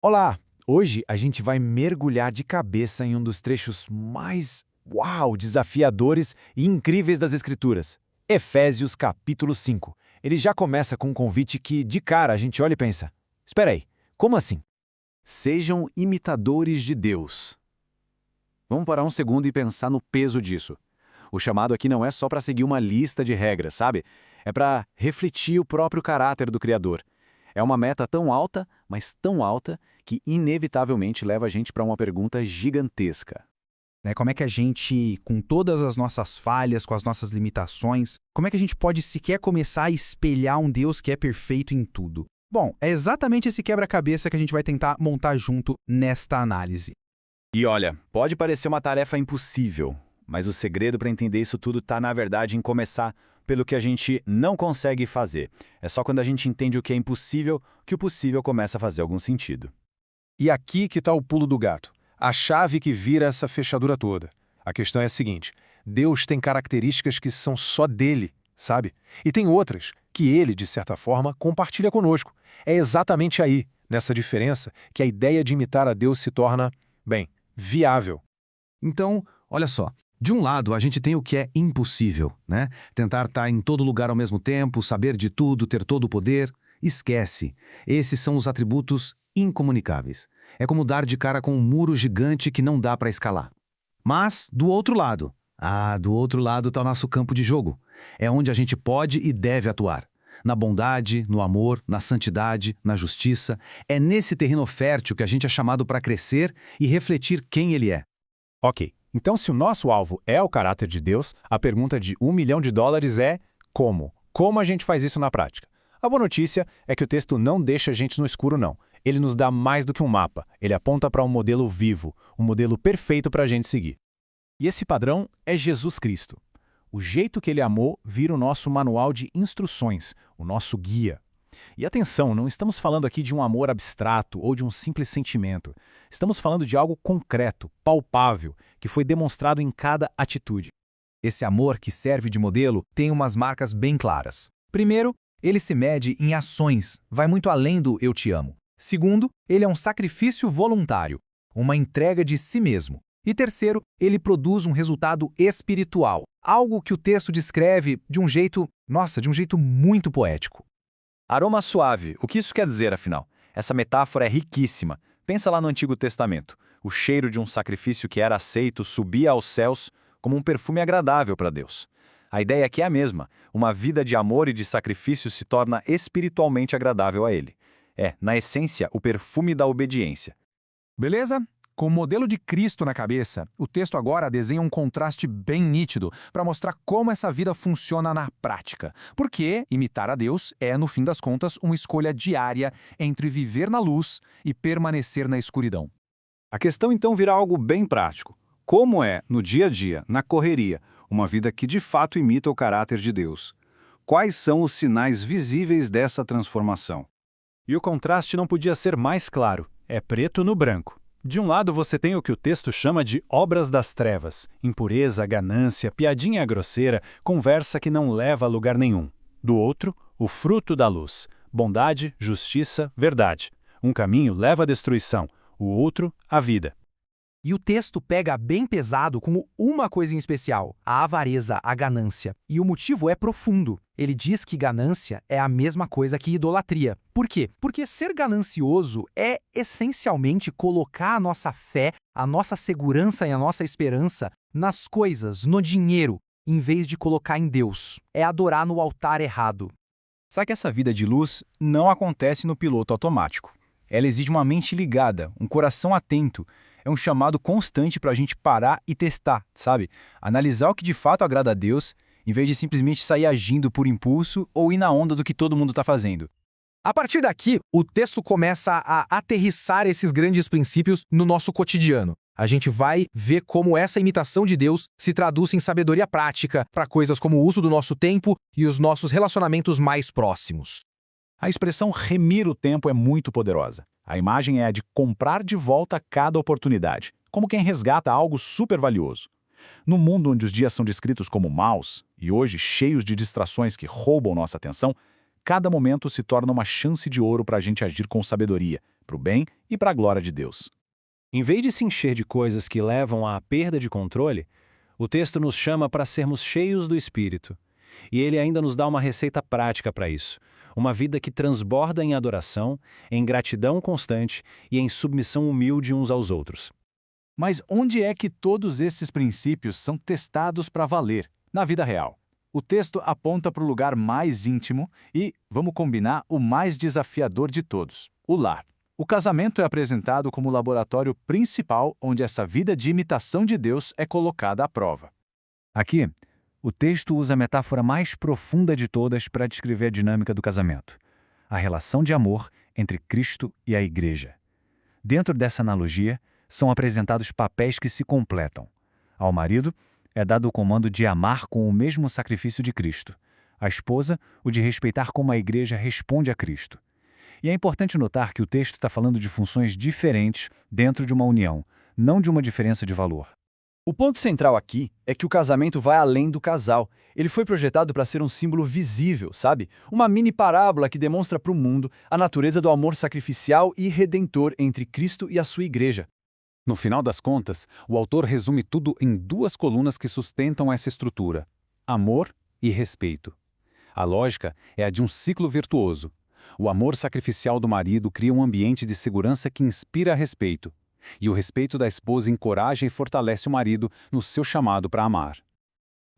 Olá! Hoje a gente vai mergulhar de cabeça em um dos trechos mais, desafiadores e incríveis das Escrituras. Efésios capítulo 5. Ele já começa com um convite que, de cara, a gente olha e pensa: espera aí, como assim? Sejam imitadores de Deus. Vamos parar um segundo e pensar no peso disso. O chamado aqui não é só para seguir uma lista de regras, sabe? É para refletir o próprio caráter do Criador. É uma meta tão alta, mas tão alta, que inevitavelmente leva a gente para uma pergunta gigantesca. Né? Como é que a gente, com todas as nossas falhas, com as nossas limitações, como é que a gente pode sequer começar a espelhar um Deus que é perfeito em tudo? Bom, é exatamente esse quebra-cabeça que a gente vai tentar montar junto nesta análise. E olha, pode parecer uma tarefa impossível, mas o segredo para entender isso tudo está, na verdade, em começar pelo que a gente não consegue fazer. É só quando a gente entende o que é impossível que o possível começa a fazer algum sentido. E aqui que está o pulo do gato. A chave que vira essa fechadura toda. A questão é a seguinte: Deus tem características que são só dele, sabe? E tem outras que ele, de certa forma, compartilha conosco. É exatamente aí, nessa diferença, que a ideia de imitar a Deus se torna, viável. Então, olha só. De um lado, a gente tem o que é impossível, né? Tentar estar em todo lugar ao mesmo tempo, saber de tudo, ter todo o poder. Esquece. Esses são os atributos incomunicáveis. É como dar de cara com um muro gigante que não dá para escalar. Mas, do outro lado está o nosso campo de jogo. É onde a gente pode e deve atuar. Na bondade, no amor, na santidade, na justiça. É nesse terreno fértil que a gente é chamado para crescer e refletir quem ele é. Ok, então se o nosso alvo é o caráter de Deus, a pergunta de $1 milhão é como? Como a gente faz isso na prática? A boa notícia é que o texto não deixa a gente no escuro, não. Ele nos dá mais do que um mapa. Ele aponta para um modelo vivo, um modelo perfeito para a gente seguir. E esse padrão é Jesus Cristo. O jeito que ele amou vira o nosso manual de instruções, o nosso guia. E atenção, não estamos falando aqui de um amor abstrato ou de um simples sentimento. Estamos falando de algo concreto, palpável, que foi demonstrado em cada atitude. Esse amor que serve de modelo tem umas marcas bem claras. Primeiro, ele se mede em ações, vai muito além do eu te amo. Segundo, ele é um sacrifício voluntário, uma entrega de si mesmo. E terceiro, ele produz um resultado espiritual, algo que o texto descreve de um jeito muito poético. Aroma suave. O que isso quer dizer, afinal? Essa metáfora é riquíssima. Pensa lá no Antigo Testamento. O cheiro de um sacrifício que era aceito subia aos céus como um perfume agradável para Deus. A ideia aqui é a mesma. Uma vida de amor e de sacrifício se torna espiritualmente agradável a Ele. É, na essência, o perfume da obediência. Beleza? Com o modelo de Cristo na cabeça, o texto agora desenha um contraste bem nítido para mostrar como essa vida funciona na prática. Porque imitar a Deus é, no fim das contas, uma escolha diária entre viver na luz e permanecer na escuridão. A questão então vira algo bem prático. Como é, no dia a dia, na correria, uma vida que de fato imita o caráter de Deus? Quais são os sinais visíveis dessa transformação? E o contraste não podia ser mais claro. É preto no branco. De um lado você tem o que o texto chama de obras das trevas, impureza, ganância, piadinha grosseira, conversa que não leva a lugar nenhum. Do outro, o fruto da luz, bondade, justiça, verdade. Um caminho leva à destruição, o outro, à vida. E o texto pega bem pesado com uma coisa em especial, a avareza, a ganância. E o motivo é profundo. Ele diz que ganância é a mesma coisa que idolatria. Por quê? Porque ser ganancioso é essencialmente colocar a nossa fé, a nossa segurança e a nossa esperança nas coisas, no dinheiro, em vez de colocar em Deus. É adorar no altar errado. Só que essa vida de luz não acontece no piloto automático. Ela exige uma mente ligada, um coração atento. É um chamado constante para a gente parar e testar, sabe? Analisar o que de fato agrada a Deus, em vez de simplesmente sair agindo por impulso ou ir na onda do que todo mundo está fazendo. A partir daqui, o texto começa a aterrissar esses grandes princípios no nosso cotidiano. A gente vai ver como essa imitação de Deus se traduz em sabedoria prática para coisas como o uso do nosso tempo e os nossos relacionamentos mais próximos. A expressão remir o tempo é muito poderosa. A imagem é a de comprar de volta cada oportunidade, como quem resgata algo super valioso. No mundo onde os dias são descritos como maus, e hoje cheios de distrações que roubam nossa atenção, Cada momento se torna uma chance de ouro para a gente agir com sabedoria, para o bem e para a glória de Deus. Em vez de se encher de coisas que levam à perda de controle, o texto nos chama para sermos cheios do Espírito. E ele ainda nos dá uma receita prática para isso. Uma vida que transborda em adoração, em gratidão constante e em submissão humilde uns aos outros. Mas onde é que todos esses princípios são testados para valer, na vida real? O texto aponta para o lugar mais íntimo e, vamos combinar, o mais desafiador de todos, o lar. O casamento é apresentado como o laboratório principal onde essa vida de imitação de Deus é colocada à prova. Aqui, o texto usa a metáfora mais profunda de todas para descrever a dinâmica do casamento, a relação de amor entre Cristo e a Igreja. Dentro dessa analogia, são apresentados papéis que se completam. Ao marido, é dado o comando de amar com o mesmo sacrifício de Cristo. À esposa, o de respeitar como a Igreja responde a Cristo. E é importante notar que o texto está falando de funções diferentes dentro de uma união, não de uma diferença de valor. O ponto central aqui é que o casamento vai além do casal. Ele foi projetado para ser um símbolo visível, sabe? Uma mini parábola que demonstra para o mundo a natureza do amor sacrificial e redentor entre Cristo e a sua igreja. No final das contas, o autor resume tudo em duas colunas que sustentam essa estrutura: amor e respeito. A lógica é a de um ciclo virtuoso. O amor sacrificial do marido cria um ambiente de segurança que inspira respeito. E o respeito da esposa encoraja e fortalece o marido no seu chamado para amar.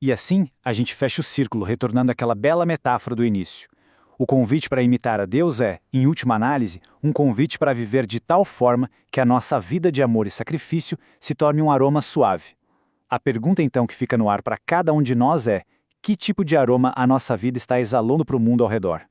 E assim, a gente fecha o círculo, retornando àquela bela metáfora do início. O convite para imitar a Deus é, em última análise, um convite para viver de tal forma que a nossa vida de amor e sacrifício se torne um aroma suave. A pergunta então que fica no ar para cada um de nós é: que tipo de aroma a nossa vida está exalando para o mundo ao redor?